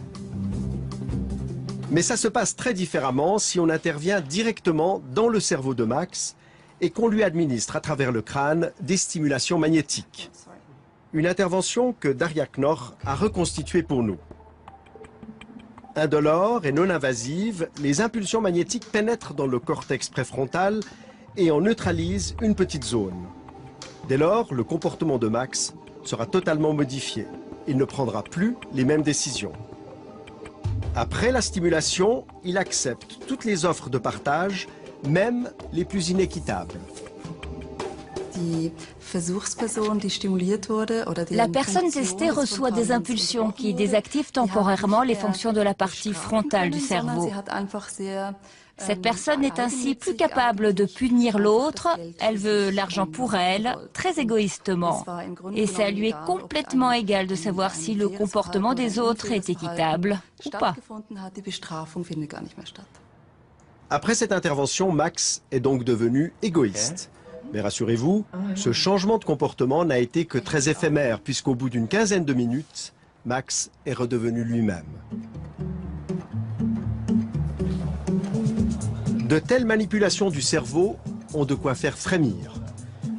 Mais ça se passe très différemment si on intervient directement dans le cerveau de Max et qu'on lui administre à travers le crâne des stimulations magnétiques. Une intervention que Daria Knorr a reconstituée pour nous. Indolore et non invasive, les impulsions magnétiques pénètrent dans le cortex préfrontal et en neutralisent une petite zone. Dès lors, le comportement de Max sera totalement modifié. Il ne prendra plus les mêmes décisions. Après la stimulation, il accepte toutes les offres de partage, même les plus inéquitables.
La personne testée reçoit des impulsions qui désactivent temporairement les fonctions de la partie frontale du cerveau. Cette personne est ainsi plus capable de punir l'autre, elle veut l'argent pour elle, très égoïstement. Et ça lui est complètement égal de savoir si le comportement des autres est équitable ou pas.
Après cette intervention, Max est donc devenu égoïste. Mais rassurez-vous, ce changement de comportement n'a été que très éphémère, puisqu'au bout d'une quinzaine de minutes, Max est redevenu lui-même. De telles manipulations du cerveau ont de quoi faire frémir.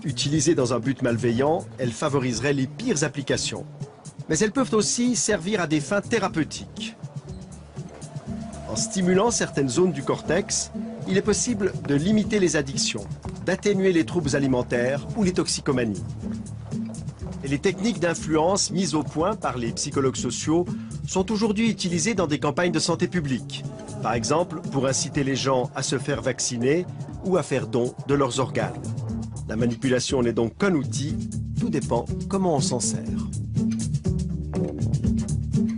Utilisées dans un but malveillant, elles favoriseraient les pires applications. Mais elles peuvent aussi servir à des fins thérapeutiques. En stimulant certaines zones du cortex, il est possible de limiter les addictions, d'atténuer les troubles alimentaires ou les toxicomanies. Et les techniques d'influence mises au point par les psychologues sociaux sont aujourd'hui utilisées dans des campagnes de santé publique. Par exemple, pour inciter les gens à se faire vacciner ou à faire don de leurs organes. La manipulation n'est donc qu'un outil, tout dépend comment on s'en sert.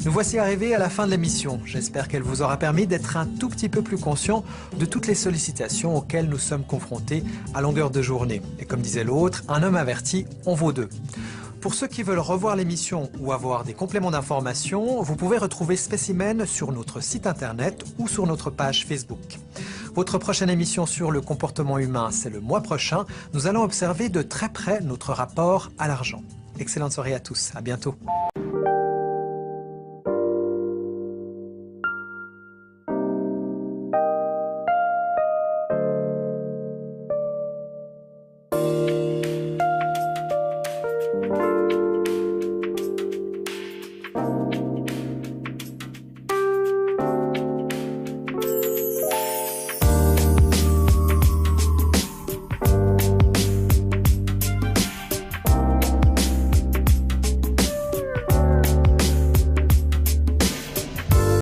Nous voici arrivés à la fin de l'émission. J'espère qu'elle vous aura permis d'être un tout petit peu plus conscient de toutes les sollicitations auxquelles nous sommes confrontés à longueur de journée. Et comme disait l'autre, un homme averti en vaut deux. Pour ceux qui veulent revoir l'émission ou avoir des compléments d'information, vous pouvez retrouver Spécimen sur notre site internet ou sur notre page Facebook. Votre prochaine émission sur le comportement humain, c'est le mois prochain. Nous allons observer de très près notre rapport à l'argent. Excellente soirée à tous, à bientôt.